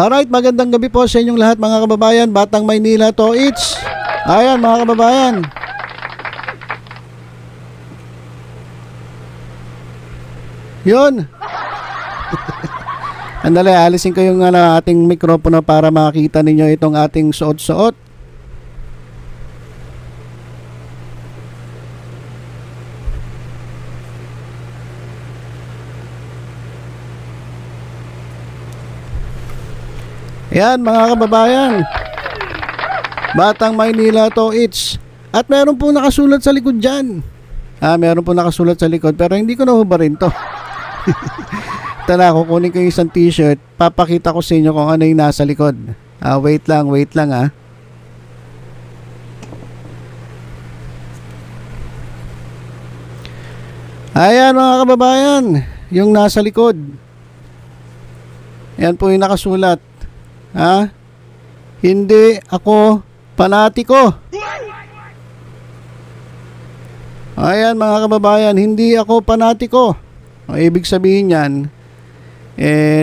Alright, magandang gabi po sa inyong lahat mga kababayan. Batang Maynila to it's. Ayan mga kababayan. Yun. Andali, alisin ko yung ating mikropono para makita ninyo itong ating suot-suot. Yan mga kababayan, Batang Maynila to it's. At meron po nakasulat sa likod dyan. Meron po nakasulat sa likod pero hindi ko nahubarin to. Tala, kukunin ko yung isang t-shirt. Papakita ko sa inyo kung ano yung nasa likod. Wait lang Ayan mga kababayan, yung nasa likod. Yan po yung nakasulat. Hindi ako panatiko. Ayan mga kababayan, hindi ako panatiko. Ang ibig sabihin yan,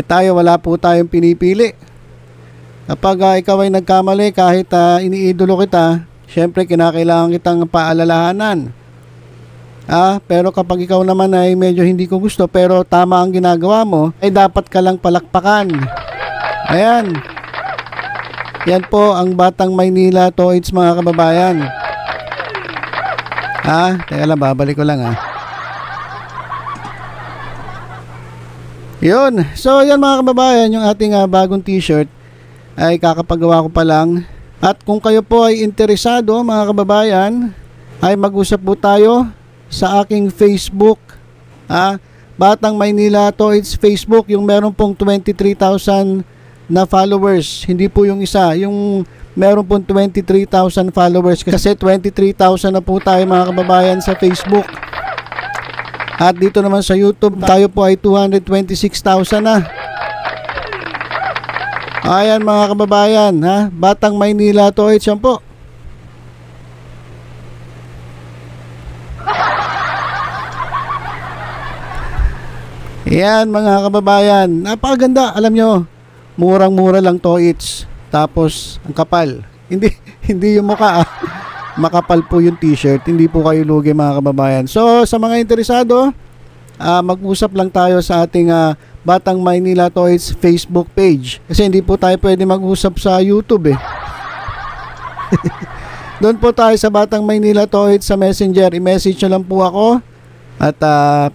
tayo wala po tayong pinipili. Kapag ikaw ay nagkamali, kahit iniidolo kita, syempre kinakailangan kitang paalalahanan. Pero kapag ikaw naman ay medyo hindi ko gusto pero tama ang ginagawa mo, ay dapat ka lang palakpakan. Ayan. Yan po ang Batang Maynila to it's mga kababayan. Teka lang, babalik ko lang Yun. So yan mga kababayan, yung ating bagong t-shirt ay kakapagawa ko pa lang. At kung kayo po ay interesado mga kababayan, ay mag-usap po tayo sa aking Facebook. Batang Maynila to it's Facebook, yung meron pong 23,000 na followers, hindi po yung isa, yung meron pong 23,000 followers kasi 23,000 na po tayo mga kababayan sa Facebook. At dito naman sa YouTube, tayo po ay 226,000 na. Ayan mga kababayan, Batang Maynila to it's yan po. Ayan mga kababayan, napakaganda, alam nyo. Murang-mura lang to it's. Tapos ang kapal. Hindi yung mukha. Makapal po yung t-shirt. Hindi po kayo lugi mga kababayan. So sa mga interesado, mag-usap lang tayo sa ating Batang Maynila to it's Facebook page. Kasi hindi po tayo pwede mag-usap sa YouTube Doon po tayo sa Batang Maynila to it's sa Messenger. I-message nyo lang po ako. At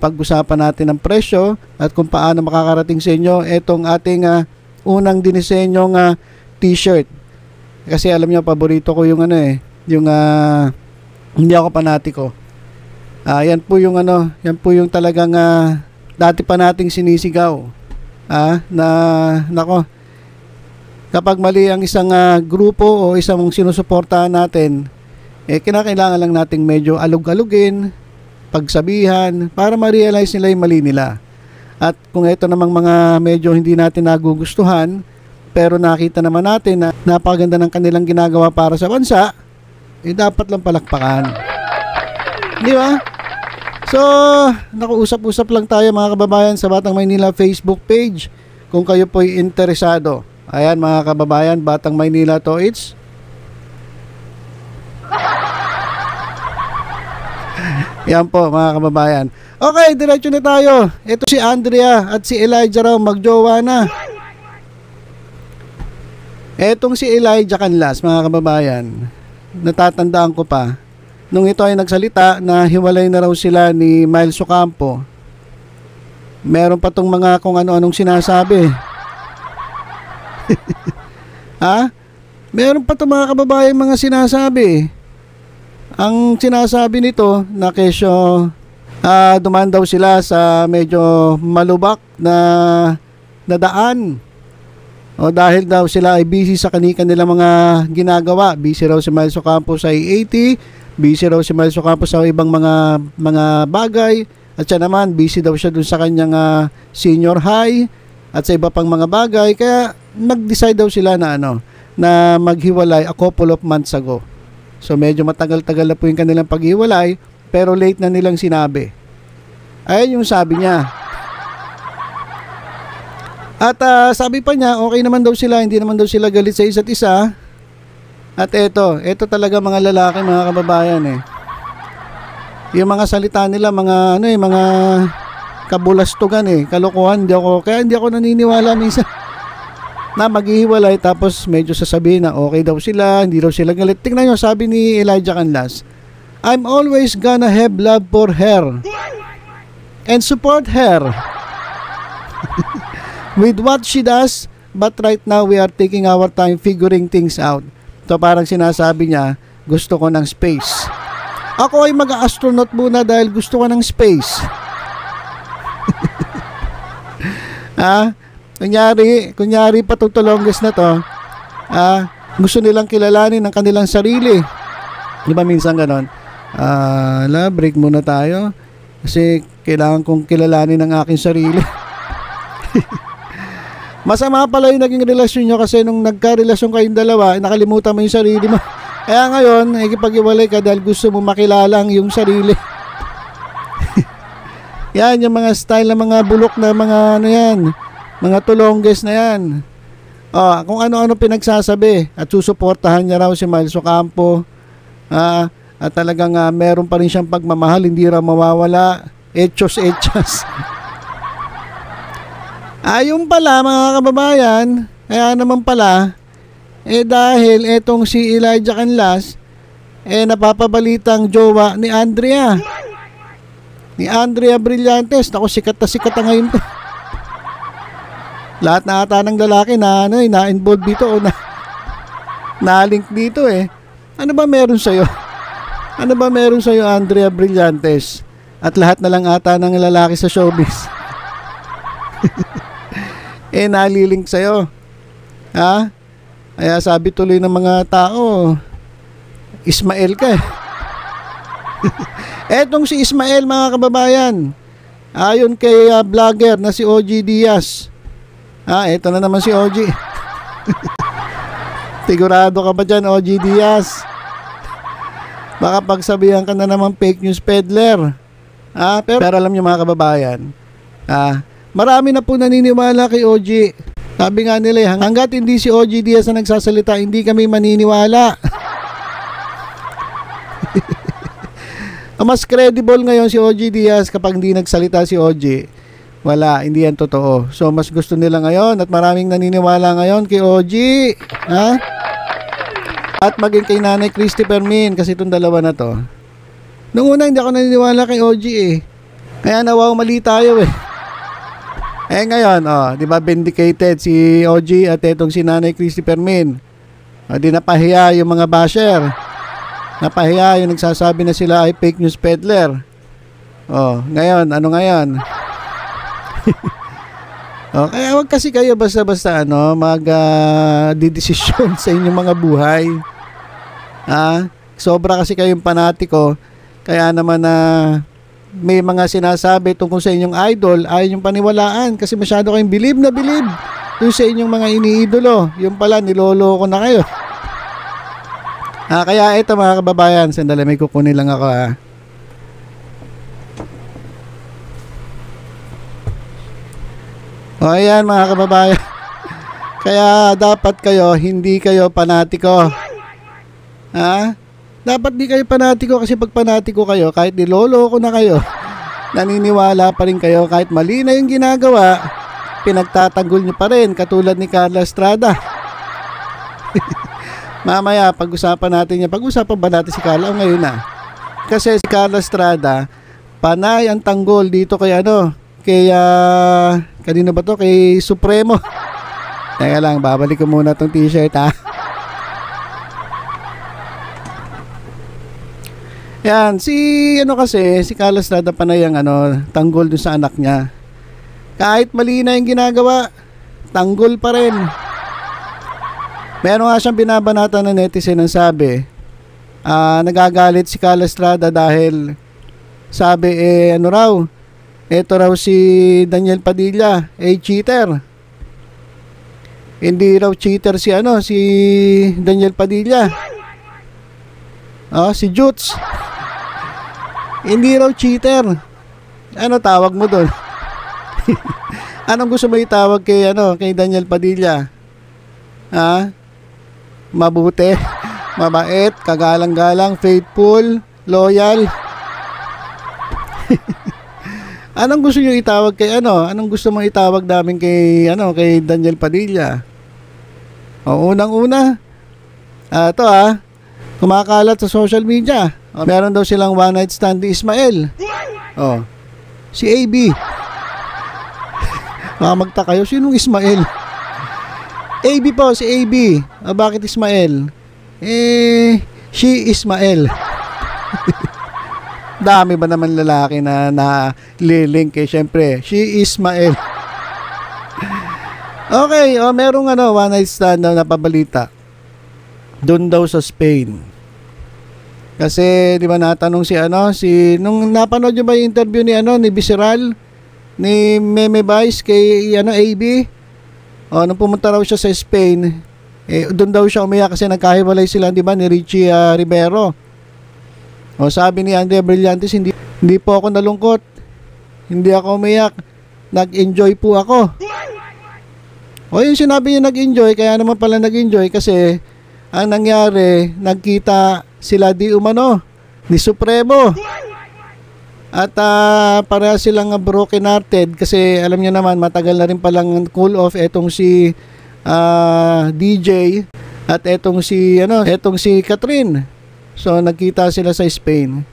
pag-usapan natin ang presyo at kung paano makakarating sa inyo itong ating unang dinisenyong t-shirt. Kasi alam niyo, paborito ko yung yung hindi ako panatiko. Yan po yung yan po yung talagang dati pa nating sinisigaw. Na nako, kapag mali ang isang grupo o isang sinusuportahan natin, kinakailangan lang nating medyo alug-alugin, pagsabihan para ma-realize nila yung mali nila. At kung ito namang mga medyo hindi natin nagugustuhan pero nakita naman natin na napakaganda ng kanilang ginagawa para sa bansa, dapat lang palakpakan. Di ba? So, nakuusap-usap lang tayo mga kababayan sa Batang Maynila Facebook page kung kayo po'y interesado. Ayan mga kababayan, Batang Maynila to it's. Yan po mga kababayan. Okay, diretso na tayo. Ito si Andrea at si Elijah raw magjowa na. Etong si Elijah Canlas mga kababayan, natatandaan ko pa nung ito ay nagsalita na hiwalay na raw sila ni Miles Ocampo. Meron pa tong mga kung ano-anong sinasabi. Meron pa tong mga kababayan mga sinasabi. Ang sinasabi nito na kesyo dumaan daw sila sa medyo malubak na daan. O dahil daw sila ay busy sa kanilang mga ginagawa. Busy raw si Miles Ocampo sa I-80, busy raw si Miles Ocampo sa ibang mga bagay. At siya naman, busy daw siya dun sa kanyang senior high at sa iba pang mga bagay. Kaya nag-decide daw sila na na maghiwalay a couple of months ago. So medyo matagal-tagal na po yung kanilang paghiwalay, pero late na nilang sinabi. Ayun yung sabi niya. At sabi pa niya, okay naman daw sila, hindi naman daw sila galit sa isa't isa. At eto talaga mga lalaki, mga kababayan eh. Yung mga salita nila, mga mga kabulastugan eh, kalokohan, kaya hindi ako naniniwala minsan na maghihiwalay tapos medyo sasabihin na okay daw sila, hindi daw sila galit. Tingnan nyo, sabi ni Elijah Canlas, I'm always gonna have love for her and support her with what she does, but right now we are taking our time figuring things out. So parang sinasabi niya, gusto ko ng space. Ako ay mag-astronaut muna dahil gusto ko ng space. Kunyari pa tutulongges na to, gusto nilang kilalanin ang kanilang sarili. Di ba minsan ganon? Break muna tayo kasi kailangan kong kilalanin ang aking sarili. Masama pala yung naging relasyon nyo kasi nung nagka-relasyon kayong dalawa, nakalimutan mo yung sarili mo. Kaya ngayon, nakikipag-iwalay ka dahil gusto mo makilala ang iyong sarili. Yan, yung mga style ng mga bulok na mga mga tulongges na yan. Kung ano-ano pinagsasabi at susuportahan niya raw si Miles Ocampo. At talagang meron pa rin siyang pagmamahal, hindi raw mawawala. Etchos. Ayun pala mga kababayan, kaya naman pala, dahil etong si Elijah Canlas, napapabalitang jowa ni Andrea. Ni Andrea Brillantes. Ako, sikat na ngayon to. Lahat na ata ng lalaki na na-involve dito o na-link dito eh. Ano ba meron sa'yo? Ano ba meron sa'yo, Andrea Brillantes? At lahat na lang ata ng lalaki sa showbiz nalilink sa'yo. Kaya sabi tuloy ng mga tao, Ismael ka eh. Etong si Ismael mga kababayan, ayon kay vlogger na si OG Diaz. Eto na naman si OG. Sigurado ka ba dyan, OG Diaz? Baka pagsabihan ka na naman fake news peddler. Pero alam niyo mga kababayan, marami na po naniniwala kay OG. Sabi nga nila, hanggat hindi si OG Diaz na nagsasalita, hindi kami maniniwala. Mas credible ngayon si OG Diaz kapag hindi nagsalita si OG. Wala, hindi yan totoo. So mas gusto nila ngayon at maraming naniniwala ngayon kay OG. At maging kay Nanay Christy Fermin, kasi itong dalawa na to. Noong una hindi ako naniniwala kay OG eh. Kaya mali tayo eh. Ngayon, di ba vindicated si OG at etong si Nanay Christy Fermin. Di napahiya yung mga basher. Napahiya yung nagsasabi na sila ay fake news peddler. Ngayon, ano ngayon? Kaya wag kasi kayo basta-basta mag-desisyon sa inyong mga buhay. Sobra kasi kayong panatiko. Kaya naman may mga sinasabi tungkol sa inyong idol ay yung paniwalaan kasi masyado kayong bilib na bilib yung sa inyong mga iniidolo. Yung pala niloloko na kayo. Kaya ito mga kababayan, sandali may kukunin lang ako ayan mga kababayan. Kaya dapat kayo, hindi kayo panatiko. Dapat di kayo panatiko kasi pag panatiko kayo, kahit niloloko na kayo, naniniwala pa rin kayo kahit mali na yung ginagawa, pinagtatanggol nyo pa rin katulad ni Carla Estrada. Mamaya pag-usapan natin yan. Pag-usapan ba natin si Carla o ngayon na? Kasi si Carla Estrada, panay ang tanggol dito kay kanino ba to? Kay Supremo. Teka lang, babalik ko muna tong t-shirt Yan, si Carla Estrada panay ang tanggol dun sa anak niya. Kahit mali na yung ginagawa, tanggol pa rin. Meron nga siyang binabanata na netizen ang sabi, nagagalit si Carla Estrada dahil sabi ito raw si Daniel Padilla cheater. Hindi raw cheater si Daniel Padilla. Si Jutes. Hindi raw cheater. Ano tawag mo doon? Anong gusto mo itawag kay kay Daniel Padilla? Ha? Mabuti, mabait, kagalang-galang, faithful, loyal. Anong gusto niyo itawag kay Anong gusto mong itawag namin kay kay Daniel Padilla? O unang-una, kumakalat sa social media. Meron daw silang one night stand ni Ismael. Si AB. Baka magtaka kayo, sinong Ismael? AB po, si AB. Bakit Ismael? She Ismael. Dami ba naman lalaki na lilink syempre, she Ismael. Okay, merong one night stand na napabalita. Doon daw sa Spain. Kasi di ba natanong nung napanood niyo ba yung interview ni Visceral ni Meme Vice kay AB? Nung pumunta raw siya sa Spain, doon daw siya umiyak kasi nagkahiwalay sila, di ba, ni Richie Rivero. Sabi ni Andre Brillantes, hindi po ako nalungkot. Hindi ako umiyak. Nag-enjoy po ako. Yung sinabi niya nag-enjoy, kaya naman pala nag-enjoy kasi ang nangyari, nagkita sila di umano ni Supremo. At para silang broken hearted kasi alam niyo naman matagal na rin palang cool off etong si DJ at etong si Catherine. So nagkita sila sa Spain.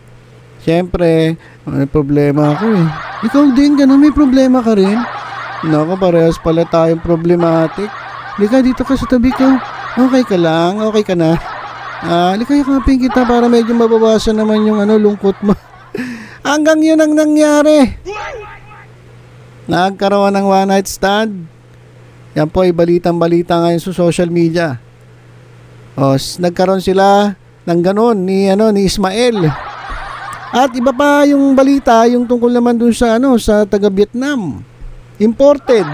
Siyempre, may problema ako eh. Ikaw din ganun, may problema ka rin? Naku, parehas pala tayong problematic. Lika dito ka sa tabi ko. Okay ka lang, okay ka na. Lika yakapin kita para medyo mabawasan naman yung lungkot mo. Hanggang yun ang nangyari. Nagkaroon ng one night stand. Yan po ay balitang-balita ngayon sa social media. Nagkaroon sila ng ganun ni Ismael. At iba pa yung balita, yung tungkol naman dun sa sa taga Vietnam. Imported.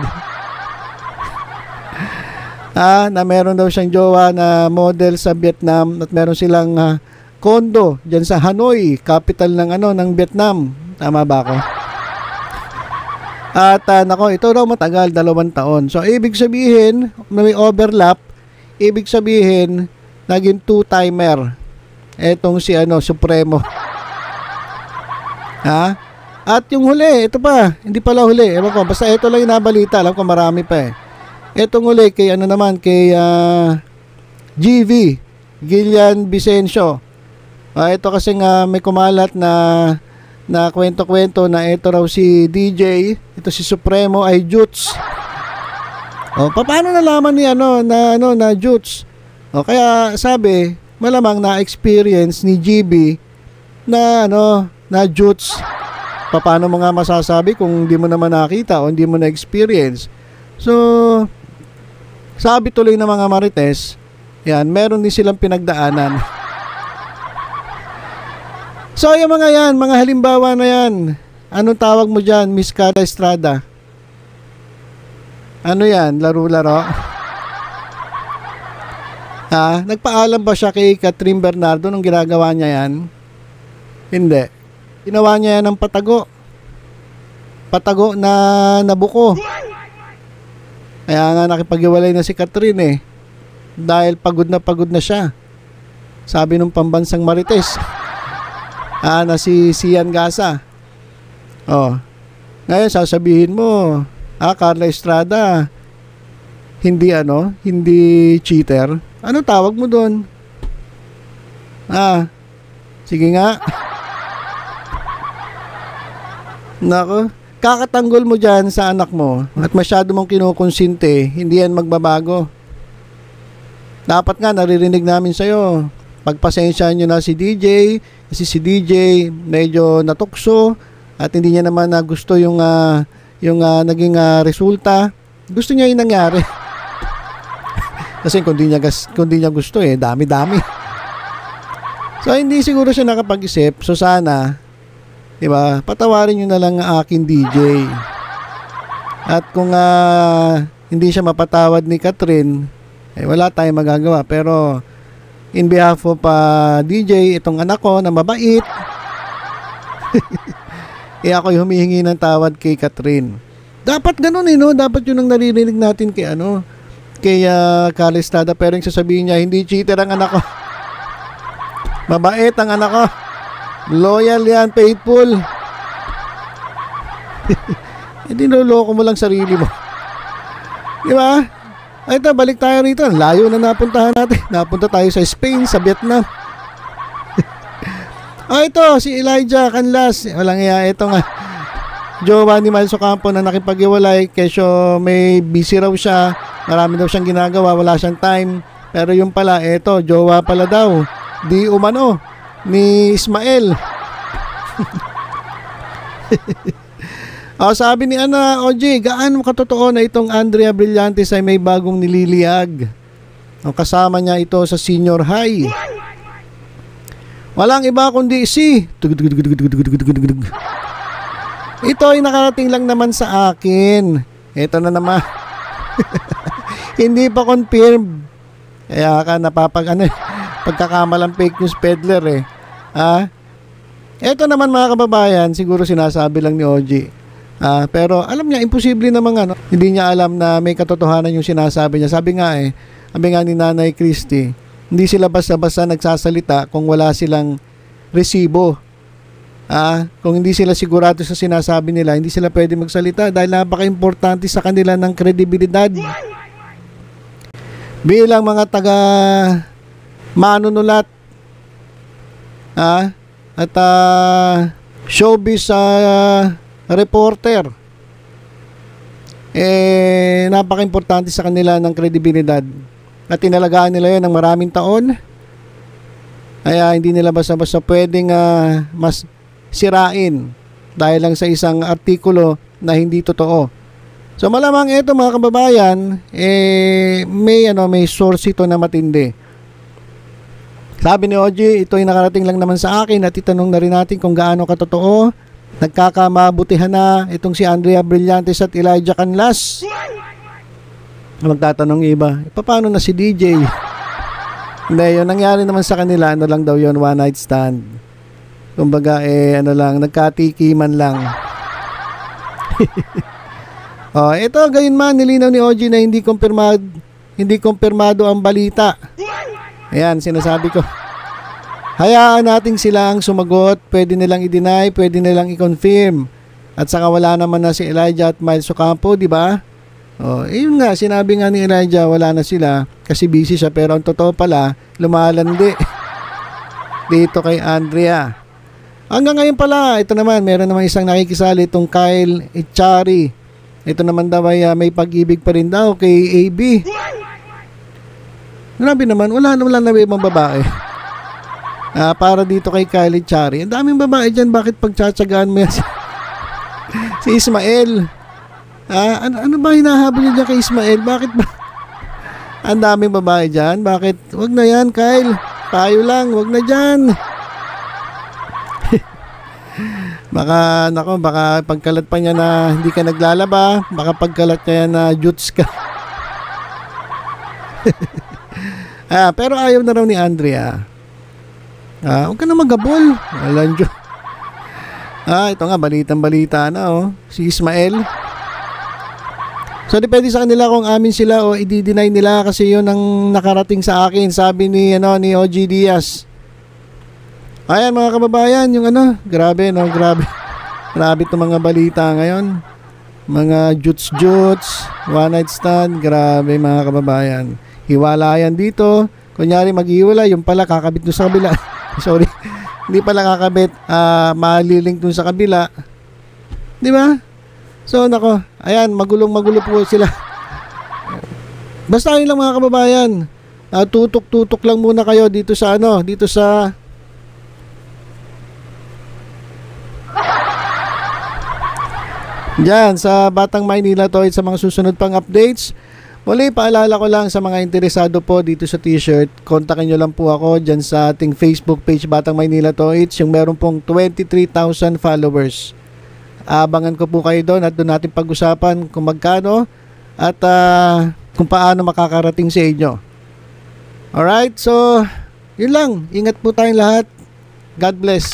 Na meron daw siyang jowa na model sa Vietnam at meron silang kondo diyan sa Hanoi, capital ng Vietnam. Tama ba ako? At ito daw matagal, 2 taon. So ibig sabihin, may overlap, ibig sabihin naging 2-timer etong si Supremo. At yung huli, ito pa, hindi pala huli. Ewan ko, basta ito lang yung nabalita, alam ko marami pa eh. Etong huli kay kay GV, Gillian Vicencio. Ito kasi may kumalat na kwento-kwento na ito raw si DJ, ito si Supremo ay Jutes. Paano nalaman ni na Jutes? Kaya sabi, malamang na-experience ni GB na Jutes. Paano mo nga masasabi kung hindi mo naman nakita o hindi mo na-experience? So, sabi tuloy ng mga Marites, yan, meron din silang pinagdaanan. So, yung mga halimbawa na yan, anong tawag mo dyan, Miss Cara Estrada? Ano yan, laro-laro? Nagpaalam ba siya kay Catherine Bernardo nung ginagawa niya yan? Hindi. Ginawa niya yan ng patago. Patago na nabuko. Kaya nga nakipag-iwalay na si Catherine eh. Dahil pagod na siya. Sabi nung pambansang Marites. Na si Sian Gasa. Ngayon sasabihin mo, Carla Estrada, hindi cheater. Ano tawag mo doon? Sige nga. Nako, kakatanggol mo dyan sa anak mo at masyado mong kinukonsinte, hindi yan magbabago. Dapat nga naririnig namin sa'yo, pagpasensyaan nyo na si DJ, kasi si DJ medyo natukso at hindi niya naman na gusto yung naging resulta. Gusto niya yung nangyari. Kasi kung di niya gusto dami-dami. So hindi siguro siya nakapag-isip. So sana, diba, patawarin nyo na lang ang aking DJ. At kung hindi siya mapatawad ni Catherine, wala tayong magagawa. Pero in behalf of DJ, itong anak ko na mabait, ako'y humihingi ng tawad kay Catherine. Dapat ganun no? Dapat yun ang naririnig natin kay Carla Estrada. Pero yung sasabihin niya, hindi cheater ang anak ko. Mabait ang anak ko. Loyal yan, faithful. Hindi niloloko mo lang sarili mo. Di ba? Ito, balik tayo rito. Layo na napuntahan natin. Napunta tayo sa Spain, sa Vietnam. Ito, si Elijah Canlas. Walang iya, ito nga. Jowa ni Miles Ocampo na nakipag-iwalay kesyo may busy raw siya, marami daw siyang ginagawa, wala siyang time. Pero yung pala, eto, jowa pala daw di umano ni Ismael. Sabi ni Ana OG, gaano katotoo na itong Andrea Brillantes ay may bagong nililiyag? Kasama niya ito sa senior high. Walang iba kundi si ito ay nakarating lang naman sa akin. Ito na naman. Hindi pa confirm. Kaya ka pagkakamalang fake news peddler Ito naman mga kababayan, siguro sinasabi lang ni OG. Pero alam niya, imposible naman hindi niya alam na may katotohanan yung sinasabi niya. Sabi nga ni Nanay Christy, hindi sila basta-basta nagsasalita kung wala silang resibo. Kung hindi sila sigurado sa sinasabi nila, hindi sila pwede magsalita dahil napaka-importante sa kanila ng kredibilidad. Bilang mga taga manunulat at showbiz reporter, napaka-importante sa kanila ng kredibilidad at tinalagaan nila yun ng maraming taon. Kaya hindi nila basta-basta pwedeng mas sirain dahil lang sa isang artikulo na hindi totoo. So malamang ito mga kababayan, may source ito na matindi. Sabi ni OG, ito ay nakarating lang naman sa akin at itanong na rin natin kung gaano katotoo. Nagkakamabutihan na itong si Andrea Brillantes at Elijah Canlas. Magtatanong iba, paano na si DJ? Hindi, yun nangyari naman sa kanila, lang daw yun, one night stand. Kumbaga, nagkatikiman lang. Ito, gayon man, nilinaw ni OG na hindi kumpirmado ang balita. Ayan, sinasabi ko. Hayaan natin sila ang sumagot, pwede nilang i-deny, pwede nilang i-confirm. At saka wala naman na si Elijah at Miles Ocampo, di ba? Yun nga, sinabi nga ni Elijah, wala na sila kasi busy siya, pero ang totoo pala, lumalandi dito kay Andrea. Hanggang ngayon pala, ito naman, meron naman isang nakikisali, itong Kyle Echari. Ito naman daw ay may pag-ibig pa rin daw kay AB. Grabe naman, wala na ibang babae. Para dito kay Kyle Echari. Ang daming babae dyan, bakit pagtsatsagaan mo yan si Ismael? Ano ba hinahabol niya dyan kay Ismael? Bakit ba? Ang daming babae dyan, bakit? Wag na yan, Kyle. Tayo lang, wag na dyan. Baka pagkalat pa niya na hindi ka naglalaba, baka pagkalat niya na jutes ka. Pero ayaw na raw ni Andrea. Huwag ka na magabol. Alanjo. Ito nga, balitang-balita na si Ismael. So depende sa kanila kung amin sila o i-deny nila kasi yun ang nakarating sa akin, sabi ni OG Diaz. Ayan mga kababayan, yung grabe grabe. Grabe itong mga balita ngayon. Mga juts, one night stand, grabe mga kababayan. Hiwalayan dito. Kunyari maghiwalay, yung pala kakabit doon sa kabila. Sorry. Hindi pala kakabit, malilink doon sa kabila. Di ba? So nako, ayan, magulong-magulo po sila. Basta yun lang mga kababayan. Tutok-tutok lang muna kayo dito sa Diyan sa Batang Maynila to sa mga susunod pang updates. Muli, paalala ko lang sa mga interesado po dito sa t-shirt, kontakin nyo lang po ako dyan sa ating Facebook page Batang Maynila Toys, yung meron pong 23,000 followers. Abangan ko po kayo doon at doon natin pag-usapan kung magkano at kung paano makakarating sa inyo. Alright, so yun lang. Ingat po tayong lahat. God bless.